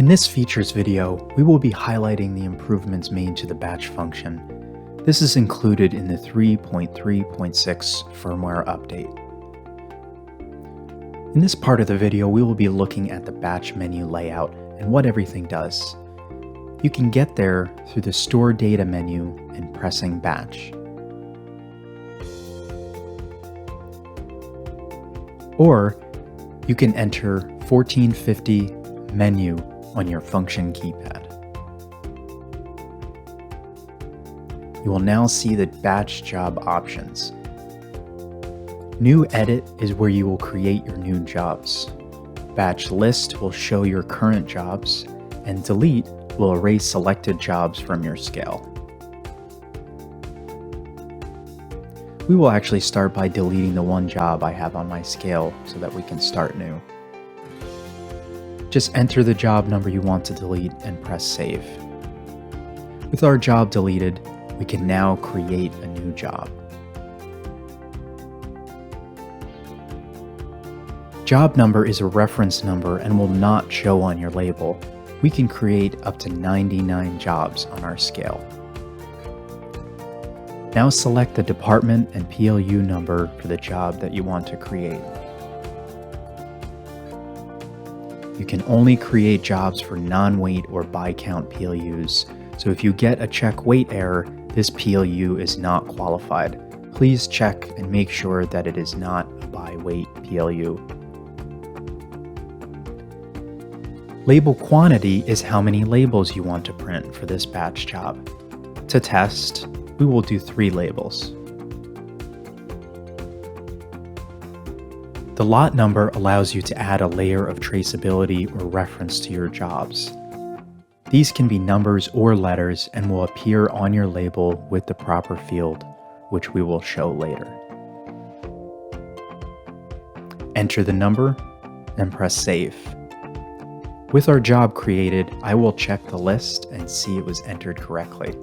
In this features video, we will be highlighting the improvements made to the batch function. This is included in the 3.3.6 firmware update. In this part of the video, we will be looking at the batch menu layout and what everything does. You can get there through the Store Data menu and pressing Batch. Or you can enter 1450 Menu on your function keypad. You will now see the batch job options. New Edit is where you will create your new jobs. Batch List will show your current jobs, and Delete will erase selected jobs from your scale. We will actually start by deleting the one job I have on my scale so that we can start new. Just enter the job number you want to delete and press Save. With our job deleted, we can now create a new job. Job number is a reference number and will not show on your label. We can create up to 99 jobs on our scale. Now select the department and PLU number for the job that you want to create. You can only create jobs for non-weight or by-count PLUs, so if you get a check weight error, this PLU is not qualified. Please check and make sure that it is not a by-weight PLU. Label quantity is how many labels you want to print for this batch job. To test, we will do 3 labels. The lot number allows you to add a layer of traceability or reference to your jobs. These can be numbers or letters and will appear on your label with the proper field, which we will show later. Enter the number and press Save. With our job created, I will check the list and see it was entered correctly.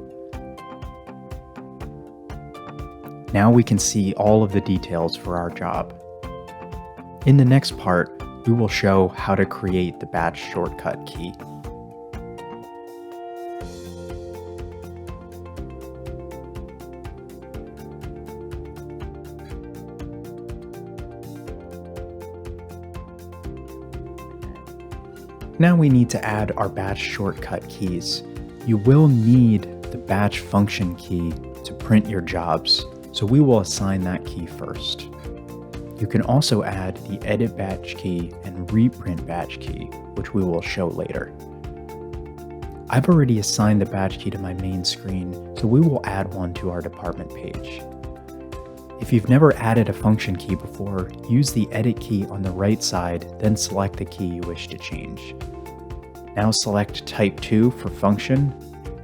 Now we can see all of the details for our job. In the next part, we will show how to create the batch shortcut key. Now we need to add our batch shortcut keys. You will need the batch function key to print your jobs, so we will assign that key first. You can also add the edit batch key and reprint batch key, which we will show later. I've already assigned the batch key to my main screen, so we will add one to our department page. If you've never added a function key before, use the edit key on the right side, then select the key you wish to change. Now select type 2 for function,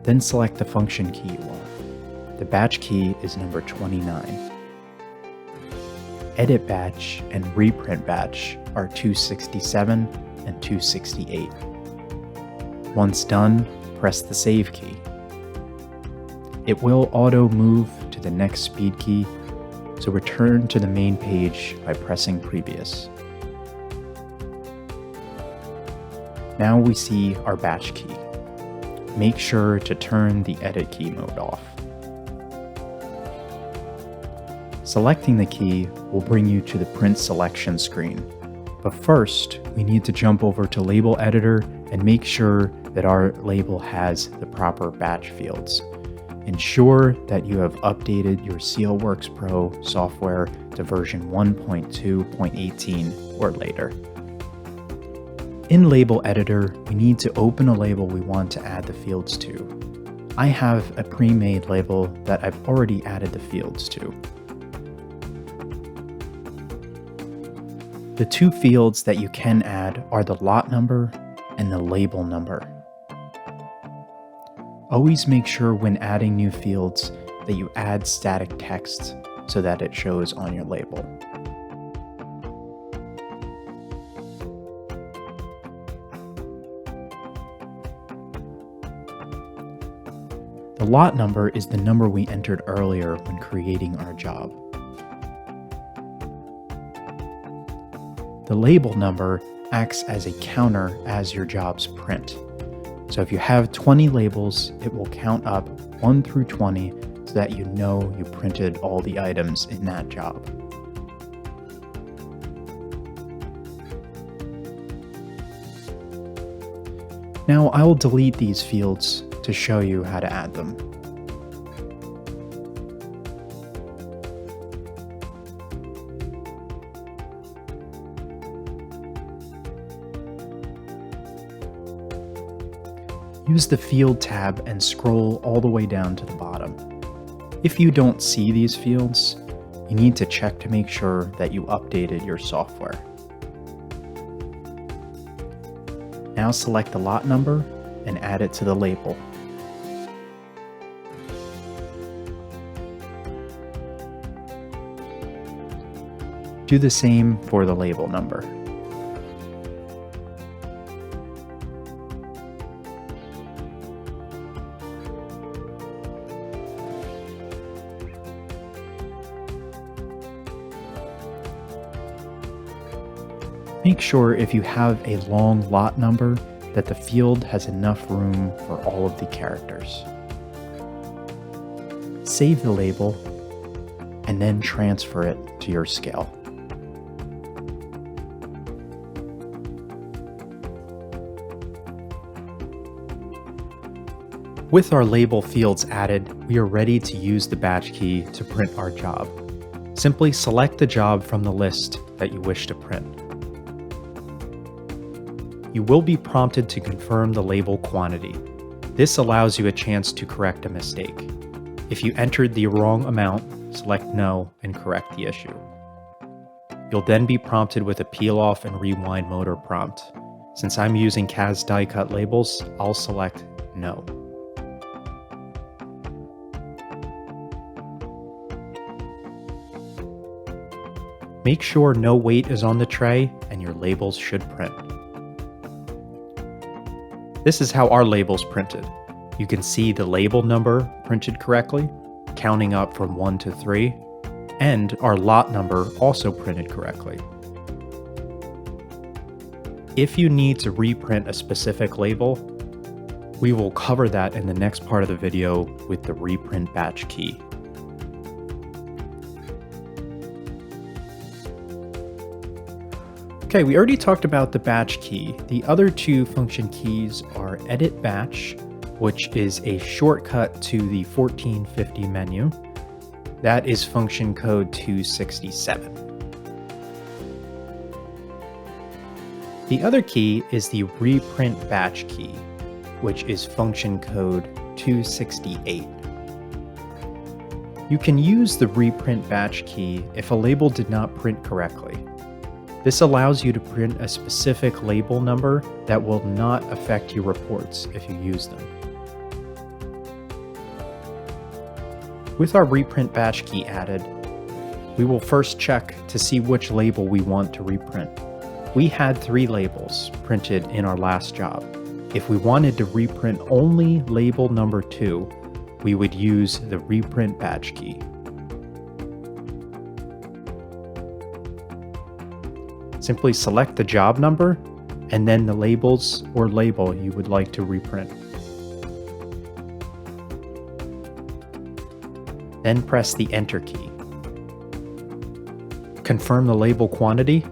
then select the function key you want. The batch key is number 29. Edit batch and reprint batch are 267 and 268. Once done, press the save key. It will auto move to the next speed key, so return to the main page by pressing previous. Now we see our batch key. Make sure to turn the edit key mode off. Selecting the key will bring you to the print selection screen. But first, we need to jump over to Label Editor and make sure that our label has the proper batch fields. Ensure that you have updated your CLWorks Pro software to version 1.2.18 or later. In Label Editor, we need to open a label we want to add the fields to. I have a pre-made label that I've already added the fields to. The 2 fields that you can add are the lot number and the label number. Always make sure when adding new fields that you add static text so that it shows on your label. The lot number is the number we entered earlier when creating our job. The label number acts as a counter as your jobs print. So if you have 20 labels, it will count up 1 through 20 so that you know you printed all the items in that job. Now I will delete these fields to show you how to add them. Use the Field tab and scroll all the way down to the bottom. If you don't see these fields, you need to check to make sure that you updated your software. Now select the lot number and add it to the label. Do the same for the label number. Make sure if you have a long lot number that the field has enough room for all of the characters. Save the label and then transfer it to your scale. With our label fields added, we are ready to use the batch key to print our job. Simply select the job from the list that you wish to print. You will be prompted to confirm the label quantity. This allows you a chance to correct a mistake. If you entered the wrong amount, select No and correct the issue. You'll then be prompted with a peel off and rewind motor prompt. Since I'm using CAS die cut labels, I'll select No. Make sure no weight is on the tray and your labels should print. This is how our labels printed. You can see the label number printed correctly, counting up from 1 to 3, and our lot number also printed correctly. If you need to reprint a specific label, we will cover that in the next part of the video with the reprint batch key. Okay, we already talked about the batch key. The other two function keys are edit batch, which is a shortcut to the 1450 menu. That is function code 267. The other key is the reprint batch key, which is function code 268. You can use the reprint batch key if a label did not print correctly. This allows you to print a specific label number that will not affect your reports if you use them. With our reprint batch key added, we will first check to see which label we want to reprint. We had 3 labels printed in our last job. If we wanted to reprint only label number 2, we would use the reprint batch key. Simply select the job number and then the labels or label you would like to reprint. Then press the Enter key. Confirm the label quantity,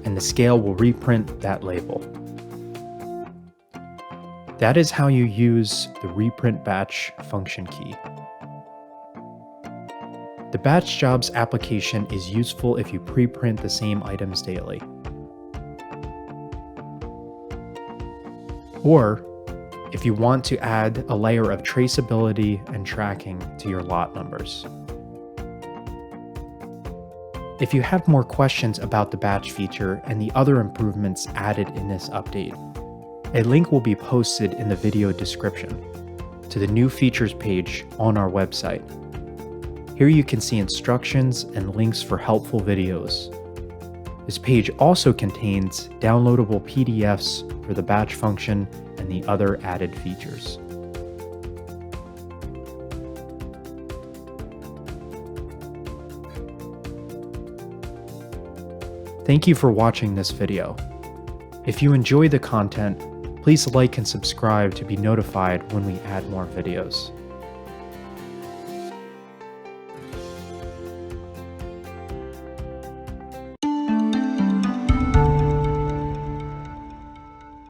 and the scale will reprint that label. That is how you use the reprint batch function key. The batch jobs application is useful if you pre-print the same items daily. Or if you want to add a layer of traceability and tracking to your lot numbers. If you have more questions about the batch feature and the other improvements added in this update, a link will be posted in the video description to the new features page on our website. Here you can see instructions and links for helpful videos. This page also contains downloadable PDFs for the batch function and the other added features. Thank you for watching this video. If you enjoy the content, please like and subscribe to be notified when we add more videos.